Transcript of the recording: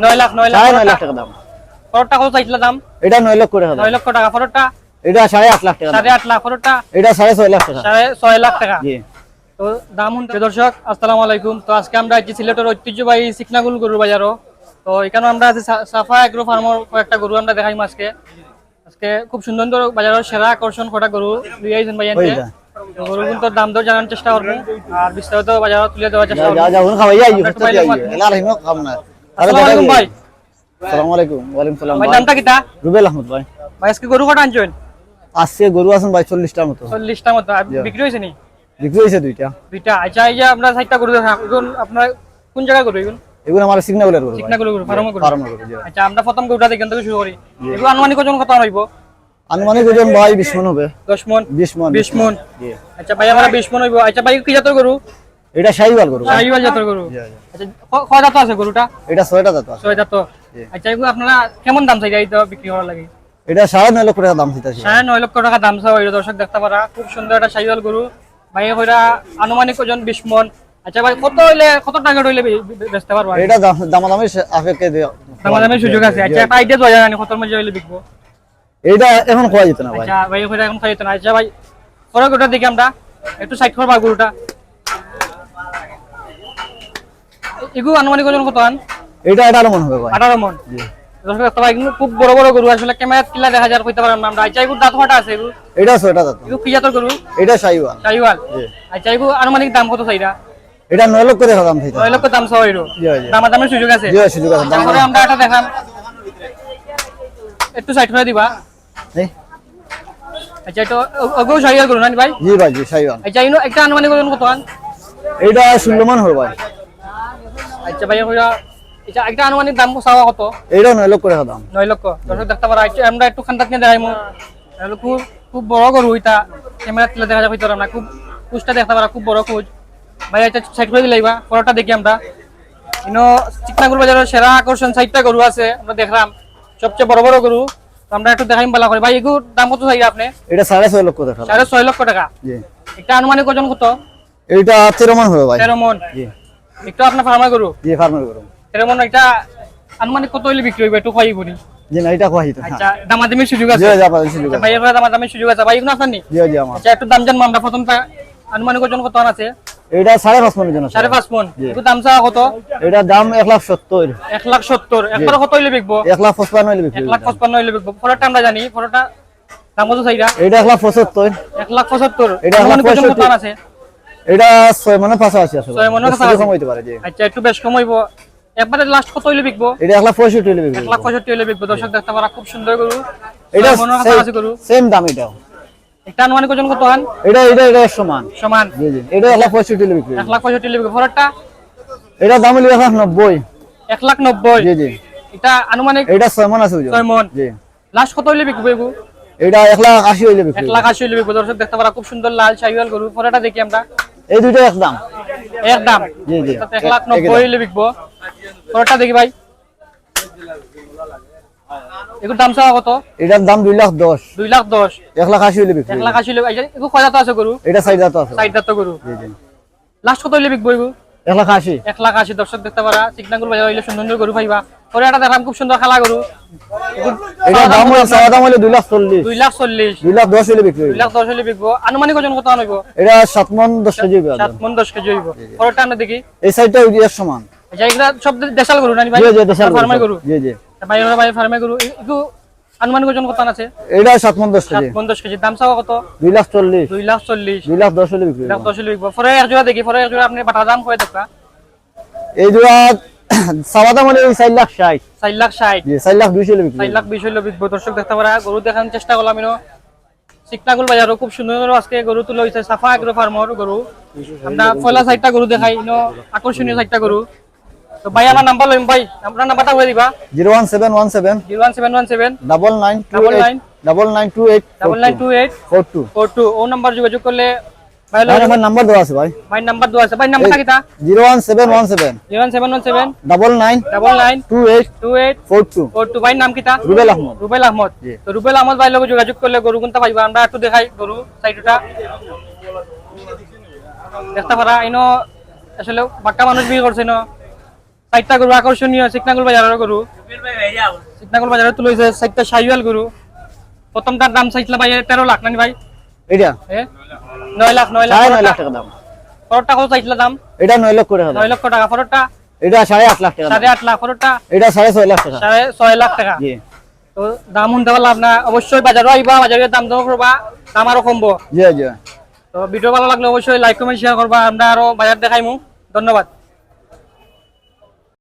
9 লাখ 9 লাখ 9 লাখ টাকা দাম। ফরটা কত চাইছিল দাম? এটা 9 লক্ষ টাকা দাম। 9 লক্ষ টাকা ফরটা। এটা 8.5 লাখ টাকা। 8.5 লাখ ফরটা। এটা 6.5 লাখ টাকা। 6.5 লাখ টাকা। জি। তো দাম শুনতে দর্শক আসসালামু আলাইকুম। তো আজকে আমরা আছি সিলেটের ঐতিহ্যবাহী সিকনাগুল গরুর বাজারও। তো এখানে আমরা আছি সাফা এগ্রো ফার্মের কয়েকটা গরু আমরা দেখাইম আজকে। আজকে খুব সুন্দর বাজারের সেরা আকর্ষণ কটা গরু দুই আইছেন ভাই আনতে। গরু কিন্তু দাম দর জানার চেষ্টা করব আর বিস্তারিত বাজারে তুলে দেওয়ার চেষ্টা করব। যা উন খাওয়াই আইও হতে আইও এলা রহিম কাম না। আসসালামু আলাইকুম ভাই। আসসালামু আলাইকুম। ওয়া আলাইকুম সালাম ভাই নামটা কিটা? রুবেল আহমদ ভাই। ভাই আজকে গরু কটা আনছেন? আজকে গরু আছেন ভাই 40টার মতো। 40টার মতো বিক্রি হইছে নি? বিক্রি হইছে দুইটা। আচ্ছা এই যে আমরা 60টা গরু দেখাম এখন আপনার কোন জায়গা গরু এগুলো? এগুলো আমার সিগনালের গরু। সিকনাগুল গরু ফার্মে গরু। ফার্মে গরু জি। আচ্ছা আমরা প্রথম গরুটা দেখেন থেকে শুরু করি। এগুলো আনুমানিক ওজন কত হইব? আনুমানিক ওজন ভাই 20 মণ হবে। 10 মণ 20 মণ 20 মণ। জি। আচ্ছা ভাই আমরা 20 মণ হইব। আচ্ছা ভাই কি জাতের গরু? এটা শাহিওয়াল গরু। শাহিওয়াল জাতের গরু। জি জি। আচ্ছা কয় দাঁত আছে গরুটা? এটা 6টা দাঁত আছে। 6 দাঁত। আচ্ছা এগুলো আপনারা কেমন দাম চাই এটা বিক্রি করার লাগে? এটা 9.5 লক্ষ টাকা দাম দিতেছি। 9.5 লক্ষ টাকা দাম চাও এটা দর্শক দেখতে পারা খুব সুন্দর একটা শাহিওয়াল গরু। ভাই কইরা আনুমানিক ওজন 20 মণ। আচ্ছা ভাই কত হইলে কত টাকা হইলে বেচতে পারবা? এটা দামাদামি আপেক্ষে দামাদামের সুযোগ আছে। আচ্ছা একটা আইডিয়া দেওয়া জানি কত মধ্যে হইলে বিকবো? এটা এখন খোয়া যেত না ভাই। আচ্ছা ভাই কইরা এখন খাইতো না। আচ্ছা ভাই পরে গরুটা দেখি আমরা একটু সাইড করবা গরুটা। এগু আনুমানিক ওজন কত আন? এটা 18 মণ হবে ভাই। 18 মণ। জি। দর্শক দেখতে পাই কিন্তু খুব বড় বড় গরু আসলে ক্যামেরাত কিলা দেখা যায় কইতে পারলাম না আমরা। আচ্ছা এগু দাঁত কয়টা আছে এগু? এটা 6টা দাঁত। এগু কি জাতের গরু? এটা শাহিওয়াল। শাহিওয়াল। জি। আচ্ছা এগু আনুমানিক দাম কত চাইরা? এটা 9 লক্ষ টাকা দাম দিতেছি। 9 লক্ষ দাম চাও এরো। জি জি। দামাদামের সুযোগ আছে? জি সুযোগ আছে। তারপরে আমরা এটা দেখাম একটু সাইড করে দিবা। এই আচ্ছা এটা ওগো শাহিওয়াল গরু না ভাই? জি ভাই জি শাহিওয়াল। আচ্ছা ইনো একটা আনুমানিক ওজন কত আন? এটা 16 মণ হবে ভাই। আচ্ছা ভাই কইরা এটা একটা আনুমানিক দাম চাওয়া কত? এটা 9 লক্ষ টাকা দাম। 9 লক্ষ। দর্শক দেখতে পারা আমরা একটু খান্দাত নিয়ে দেখাইমু। তাহলে খুব খুব বড় গরু এটা ক্যামেরা তুলে দেখা যায় কইতাম না খুব কুচটা দেখতে পারা খুব বড় কুচ। ভাই এটা সাইড করে দিলাইবা পরটা দেখি আমরা। ইনো চিকনাগুল বাজারের সেরা আকর্ষণ 60টা গরু আছে আমরা দেখলাম সবচেয়ে বড় বড় গরু। তো আমরা একটু দেখাইম বলা করে ভাই এগুর দাম কত চাই আপনি? এটা 6.5 লক্ষ টাকা। 6.5 লক্ষ টাকা। জি। একটা আনুমানিক ওজন কত? এটা 13 মণ হবে ভাই। 13 মণ। জি। একটু আপনার ফার্মার গরু? জি ফার্মের গরু। 13 মণ এটা আনুমানিক কত হইলে বিক্রি হইবে একটু কই বলি। জি না এটা খোয়া যেত না। আচ্ছা দামাদামির সুযোগ আছে? জি জি আপনাদের সুযোগ আছে। ভাই এর দামাদামির সুযোগ আছে ভাই এগুলো আপনার নি? জি জি আমার। আচ্ছা একটু দাম জানবো আমরা প্রথমটা আনুমানিক ওজন কত আছে? এটা 5.5 মণের জন্য। 5.5 মণ। একটু দাম চাওয়া কত? এটা দাম 1,70,000। 1,70,000 একবার কত হইলে বিকবো? 1,55,000 হইলে বিক্রি। 1,55,000 হইলে বিকবো। পরেরটা আমরা জানি পরেরটা দাম কত চাইরা? এটা 1,75,000। 1,75,000 এটা আনুমানিক ওজন কত আছে? এটা 6 মণের পাশাপাশি আছে। 6 মণের কাছাকাছি কম হইতে পারে জি। আচ্ছা একটু বেশ কম হইবো। একবারে লাস্ট কত হইলে বিকবো? এটা 1,65,000 হইলে বিক্রি। 1,65,000 হইলে বিকবো। দর্শক দেখতে পারা খুব সুন্দর গরু। এটা 6 মণের কাছাকাছি গরু। সেম দাম এটাও। একটা আনুমানিক ওজন কত আন? এটা সমান। সমান। জি জি। এটা 1,65,000 হইলে বিক্রি। 1,65,000 হইলে বিকবো। পরেরটা? এটা দাম হইলো 1,90,000। 1,90,000। জি জি। এটা আনুমানিক এটা 6 মণ আছে ওজন। 6 মণ। জি। লাস্ট কত হইলে বিকবো এগু? এটা 1,80,000 হইলে বিক্রি। 1,80,000 হইলে বিকবো। দর্শক দেখতে পারা খুব সুন্দর লাল শাহিওয়াল গরু। পরেরটা দেখি আমরা। এই দুটো এক দাম। এক দাম। জি জি। 1,90,000 হইলে বিকবো। পরেরটা দেখি ভাই। এগুর দাম চাওয়া কত? এটার দাম 2,10,000। 2,10,000 1,80,000 হইলে বিক্রি। 1,80,000 হইলে এগু কয় জাত আছে গরু? এটা 4 দাঁত আছে। 4 দাঁত গরু। জি জি। লাস্ট কত হইলে বিকবো এগু? 1,80,000। 1,80,000 দর্শক দেখতে পারা চিকনাগুল বাজার হইলে সুন্দর গরু পাইবা। পরে এটা দেখলাম খুব সুন্দর খালা গরু। এটা দাম হইলো চাওয়া দাম হইলো 2,40,000। 2,40,000 2,10,000 হইলে বিক্রি। 2,10,000 হইলে বিকবো। আনুমানিক ওজন কত আনইব? এটা 7 মণ 10 কেজি হবে। 7 মণ 10 কেজি হইব। পরেরটা আমরা দেখি। এই সাইডটা ওই এর সমান। আচ্ছা এগুলা সব দেশাল গরু নানি ভাই? জি জি দেশাল ফার্মের গরু। জি জি। ভাই ওরা ভাই ফার্মের গরু। এগু আনুমানিক ওজন কত আছে? এটা 7 মণ 10 কেজি। 7 মণ 10 কেজি। দাম চাওয়া কত? 2,40,000। 2,40,000 2,10,000 হইলে বিক্রি। 2,10,000 বিকবো। পরে এক জোড়া দেখি। পরে এক জোড়া আপনি বাটা দাম কয় দেখবা? এই জোড়া চাওয়া দাম হইলো 4,60,000। 4,60,000 জি 4,20,000 হইলে বিক্রি। 4,20,000 হইলে বিকবো। দর্শক দেখতে পারা গরু দেখানোর চেষ্টা করলাম ইনো চিকনাগুল বাজারও খুব সুন্দর আজকে গরু তুলে হইছে সাফা এগ্রো ফার্মর গরু। আমরা পয়লা 60টা গরু দেখাই ইনো আকর্ষণীয় 60টা গরু। তো ভাই আমার নাম্বার লইম ভাই। আপনার নাম্বারটা হয়ে দিবা। 01717 01717 9928 9928 9928 42 42 ও নাম্বার যোগাযোগ করলে ভাই আমার নাম্বার দেওয়া আছে ভাই। ভাই নাম্বার দেওয়া আছে। ভাই নাম্বারটা কিটা? 01717 01717 99 99 28 28 42 42 ভাই নাম কিটা? রুবেল আহমদ। রুবেল আহমদ। তো রুবেল আহমদ ভাই লগে যোগাযোগ করলে গরু কোনটা পাইবা আমরা একটু দেখাই গরু সাইডটা দেখতে পারা ইনো আসলে বাক্কা মানুষ বিয়ে করছে না চারটা গরু আকর্ষণীয় চিকনাগুল বাজারের গরু চিকনাগুল বাজারে তুলে হয়েছে চারটা শাহিওয়াল গরু প্রথমটার দাম চাইছিল ভাই 13 লাখ নানি ভাই এটা 9 লাখ 9 লাখ 9.5 লাখ টাকা দাম ফরটা কত চাইছিল দাম এটা 9 লক্ষ টাকা দাম 9 লক্ষ টাকা ফরটা এটা 8.5 লাখ টাকা দাম 8.5 লাখ ফরটা এটা 6.5 লাখ টাকা 6.5 লাখ টাকা জি তো দাম শুনতে পারলাম না অবশ্যই বাজারও আইবা বাজারে দাম দর করবা দাম আরো কমবো জি জি তো ভিডিও ভালো লাগলে অবশ্যই লাইক কমেন্ট শেয়ার করবা আমরা আরো বাজার দেখাইমু ধন্যবাদ